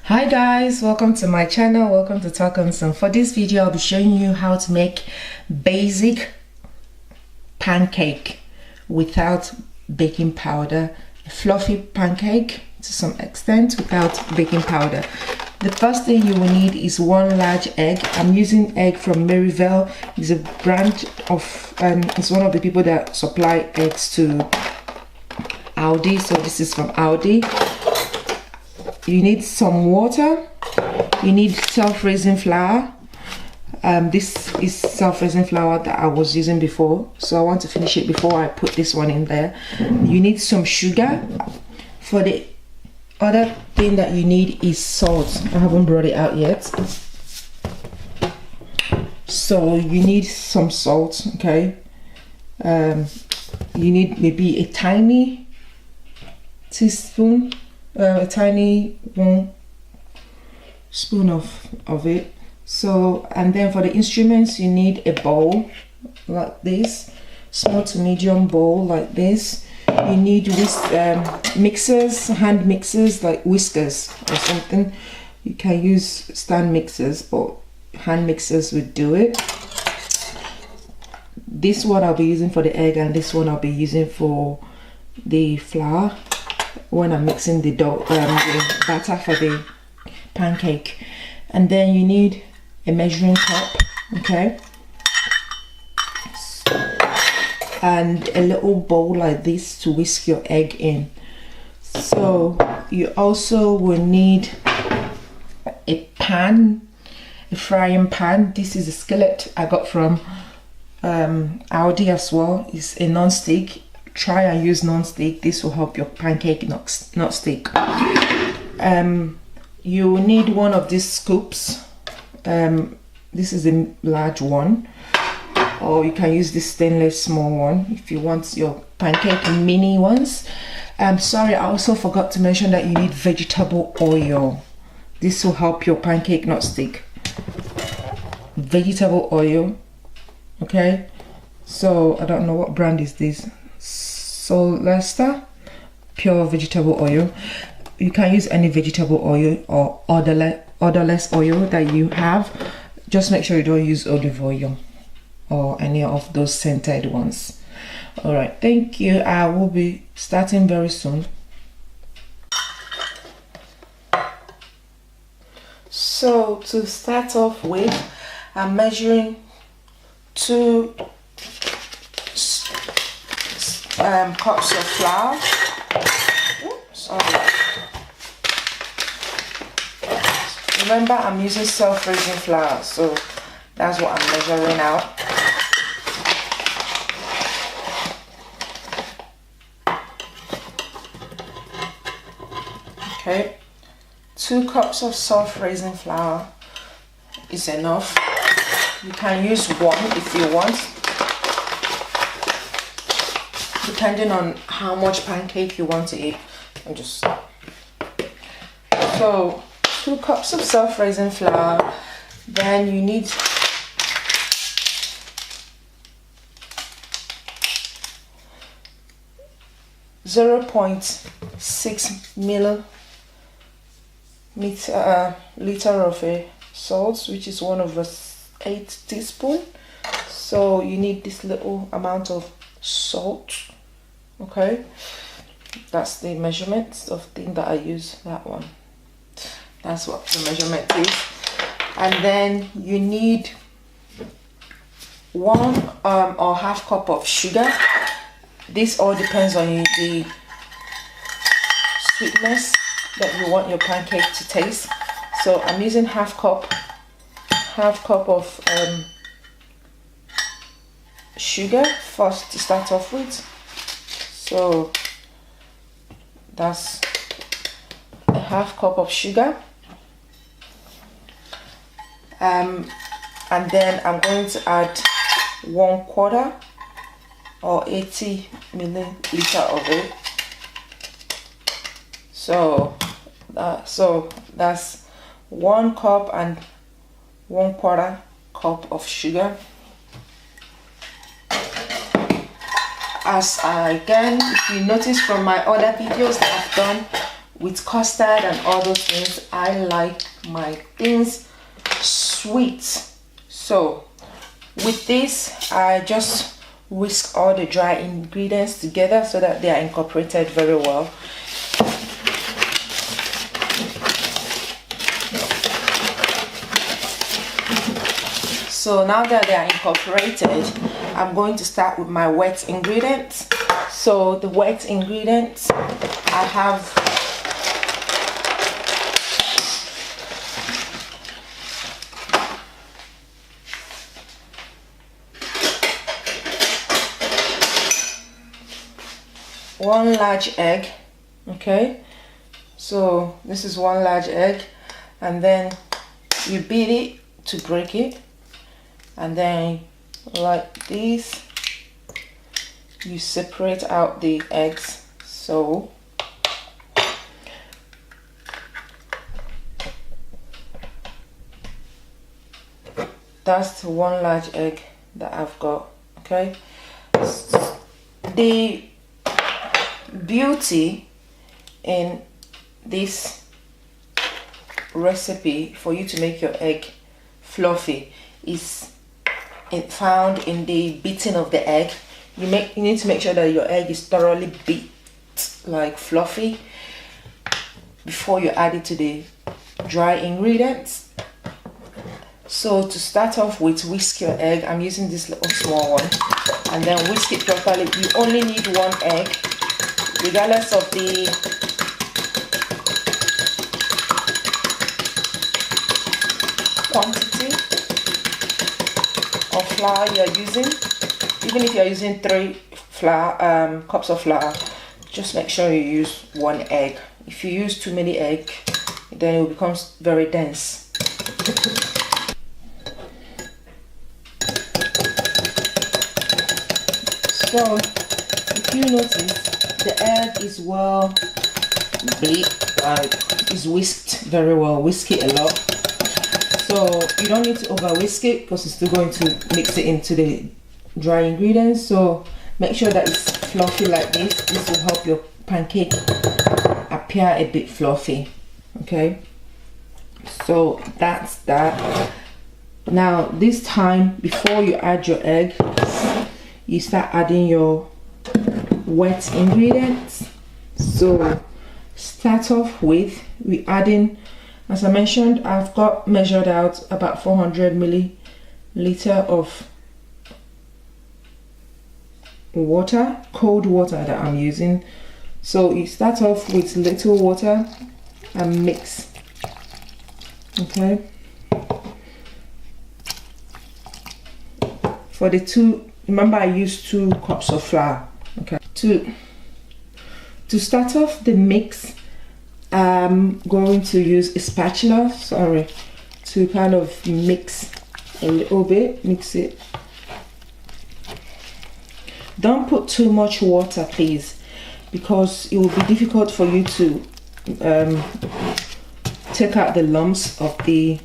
Hi guys, welcome to my channel, welcome to Talkinsen. For this video I'll be showing you how to make basic pancake without baking powder, a fluffy pancake to some extent without baking powder. The first thing you will need is one large egg. I'm using egg from Maryville. It's a brand of it's one of the people that supply eggs to Aldi, so this is from Aldi. You need some water, you need self-raising flour. This is self-raising flour that I was using before, so I want to finish it before I put this one in there. You need some sugar. For the other thing that you need is salt. I haven't brought it out yet, so you need some salt. Okay, you need maybe a tiny teaspoon, a tiny 1 spoon of it. So, and then for the instruments you need a bowl like this, small to medium bowl like this. You need mixers, hand mixers like whiskers or something. You can use stand mixers, but hand mixers would do it. This one I'll be using for the egg, and this one I'll be using for the flour when I'm mixing the dough, the batter for the pancake. And then you need a measuring cup, okay, and a little bowl like this to whisk your egg in. So you also will need a pan, a frying pan. This is a skillet I got from Aldi as well. It's a non-stick. Try and use non-stick. This will help your pancake not stick. You will need one of these scoops. This is a large one, or you can use this stainless small one if you want your pancake mini ones. Sorry, I also forgot to mention that you need vegetable oil. This will help your pancake not stick. Vegetable oil, okay. So I don't know what brand is this. Solester pure vegetable oil. You can use any vegetable oil or odorless oil that you have. Just make sure you don't use olive oil or any of those scented ones. All right, thank you. I will be starting very soon. So to start off with, I'm measuring 2 cups of flour. Sorry. Remember, I'm using self-raising flour, so that's what I'm measuring out. Okay, 2 cups of self-raising flour is enough. You can use 1 if you want, depending on how much pancake you want to eat. So 2 cups of self-raising flour. Then you need 0.6 liter of a salt, which is 1/8 teaspoon. So you need this little amount of salt. Okay, that's the measurement of thing that I use. That one. That's what the measurement is. And then you need 1 or half cup of sugar. This all depends on the sweetness that you want your pancake to taste. So I'm using half cup of sugar first to start off with. So that's a half cup of sugar. And then I'm going to add 1/4 or 80 milliliter of it. So that's 1 cup and 1/4 cup of sugar. Again, if you notice from my other videos that I've done with custard and all those things, I like my things sweet. So with this, I just whisk all the dry ingredients together so that they are incorporated very well. So now that they are incorporated, I'm going to start with my wet ingredients. So the wet ingredients, I have one large egg. Okay, so this is one large egg, and then you beat it to break it, and then like this you separate out the eggs. So that's one large egg that I've got. Okay, the beauty in this recipe for you to make your egg fluffy is found in the beating of the egg. You need to make sure that your egg is thoroughly beat, like fluffy, before you add it to the dry ingredients. So to start off with, whisk your egg. I'm using this little small one, and then whisk it properly. You only need one egg, regardless of the quantity of flour you're using. Even if you're using 3 cups of flour, just make sure you use one egg. If you use too many eggs, then it becomes very dense. So if you notice, the egg is well beat, like is whisked very well. Whisk it a lot. So you don't need to over whisk it because it's still going to mix it into the dry ingredients. So make sure that it's fluffy like this. This will help your pancake appear a bit fluffy. Okay, so that's that. Now this time, before you add your egg, you start adding your wet ingredients. So start off with, we adding, as I mentioned, I've got measured out about 400 milliliter of water, cold water that I'm using. So you start off with little water and mix. Okay, for the two, remember I used 2 cups of flour. Okay, to start off the mix, I'm going to use a spatula, to kind of mix a little bit, mix it. Don't put too much water, please, because it will be difficult for you to take out the lumps of the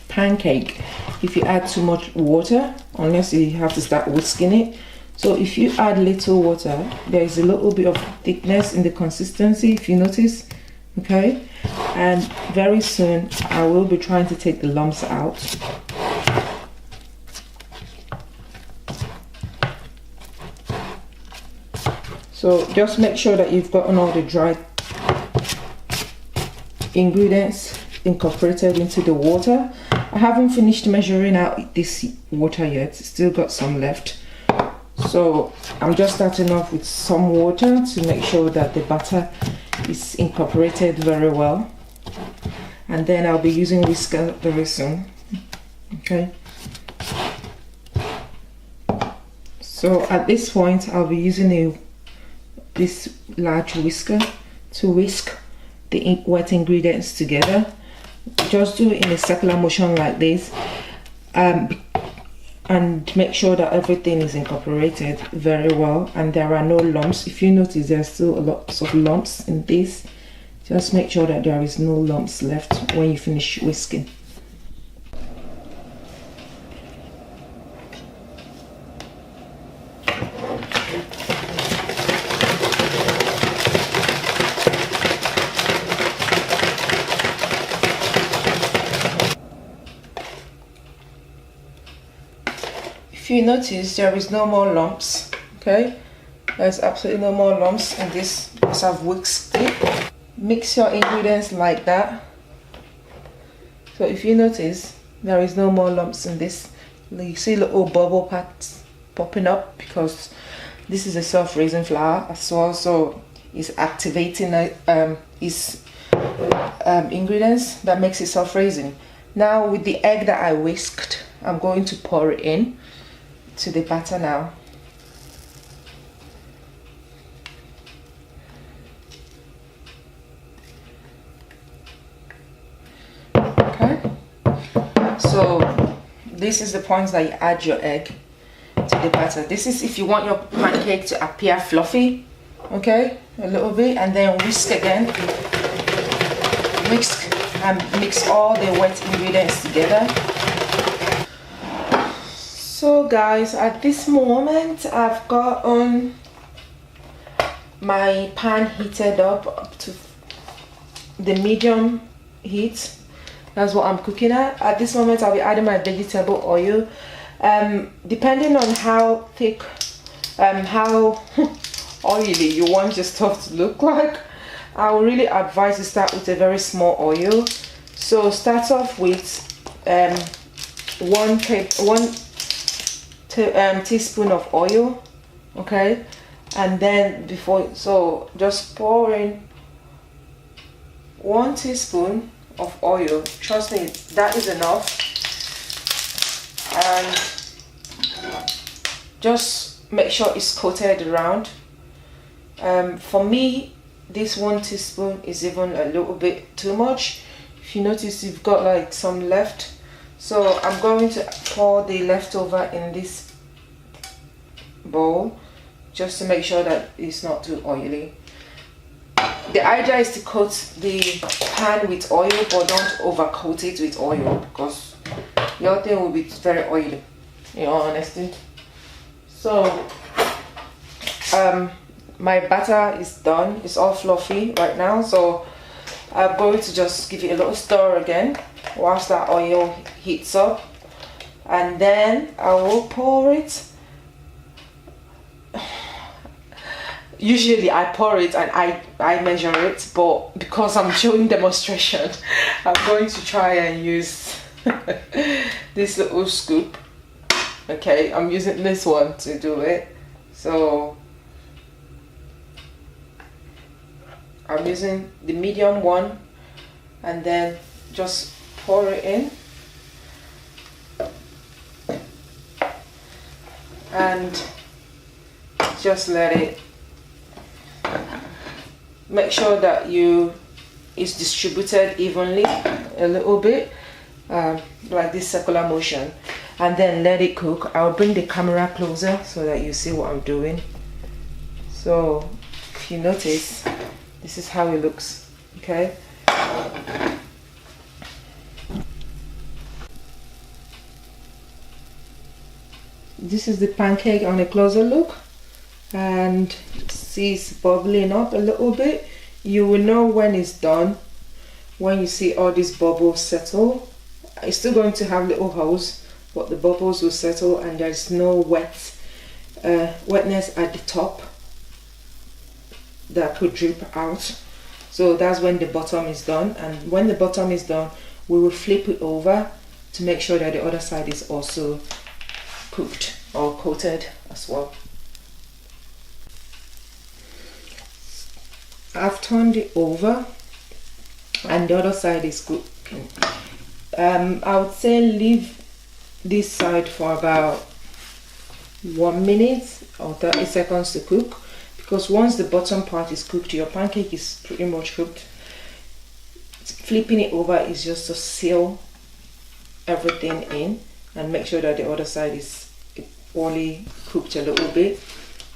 pancake if you add too much water, unless you have to start whisking it. So if you add little water, there is a little bit of thickness in the consistency, if you notice. Okay, and very soon I will be trying to take the lumps out. So just make sure that you've gotten all the dry ingredients incorporated into the water. I haven't finished measuring out this water yet, still got some left. So I'm just starting off with some water to make sure that the batter is incorporated very well, and then I'll be using whisker very soon. Okay, so at this point I'll be using this large whisker to whisk the wet ingredients together. Just do it in a circular motion like this, and make sure that everything is incorporated very well and there are no lumps. If you notice, there's still a lot of lumps in this. Just make sure that there is no lumps left when you finish whisking. If you notice, there is no more lumps. Okay, there's absolutely no more lumps in this because I've whisked it. Mix your ingredients like that. So if you notice, there is no more lumps in this. You see little bubble parts popping up because this is a soft raisin flour as well, so it's activating its ingredients that makes it soft raisin. Now with the egg that I whisked, I'm going to pour it in to the batter now. Okay, so this is the point that you add your egg to the batter. This is if you want your pancake to appear fluffy, okay, a little bit, and then whisk again. Whisk and mix all the wet ingredients together. So guys, at this moment I've got on my pan heated up to the medium heat. That's what I'm cooking at. At this moment I'll be adding my vegetable oil. Depending on how thick, how oily you want your stuff to look like, I would really advise to start with a very small oil. So start off with one teaspoon of oil, okay, and then just pour in 1 teaspoon of oil. Trust me, that is enough. And just make sure it's coated around. For me, this 1 teaspoon is even a little bit too much. If you notice, you've got like some left, so I'm going to pour the leftover in this bowl just to make sure that it's not too oily. The idea is to coat the pan with oil, but don't overcoat it with oil because your thing will be very oily, in all honesty. So my batter is done. It's all fluffy right now, so I'm going to just give it a little stir again whilst that oil heats up, and then I will pour it. Usually I pour it and I measure it, but because I'm showing demonstration, I'm going to try and use this little scoop. Okay, I'm using this one to do it. So I'm using the medium one, and then just pour it in. And just let it, make sure that it's distributed evenly a little bit, like this circular motion, and then let it cook. I'll bring the camera closer so that you see what I'm doing. So if you notice, this is how it looks, okay? This is the pancake on a closer look, and see it's bubbling up a little bit. You will know when it's done when you see all these bubbles settle. It's still going to have little holes, but the bubbles will settle and there's no wetness at the top that could drip out. So that's when the bottom is done, and when the bottom is done, we will flip it over to make sure that the other side is also cooked or coated as well. I've turned it over and the other side is cooking. I would say leave this side for about 1 minute or 30 seconds to cook, because once the bottom part is cooked, your pancake is pretty much cooked. Flipping it over is just to seal everything in and make sure that the other side is only cooked a little bit.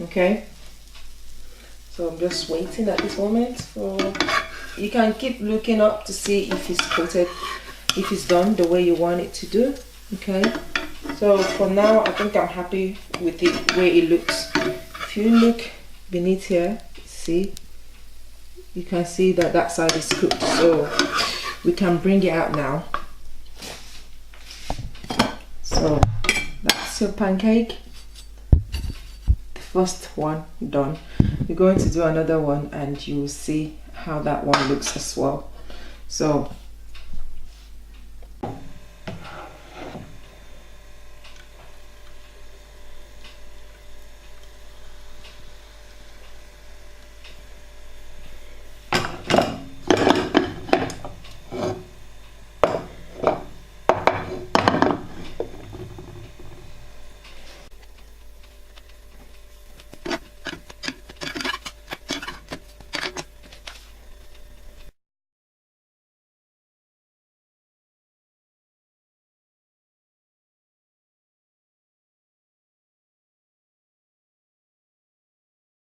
Okay, so I'm just waiting at this moment. So you can keep looking up to see if it's coated, if it's done the way you want it to do. Okay, so for now I think I'm happy with the way it looks. If you look beneath here, see, you can see that that side is cooked, so we can bring it out now. So that's that's your pancake. The first one done. You're going to do another one and you will see how that one looks as well. So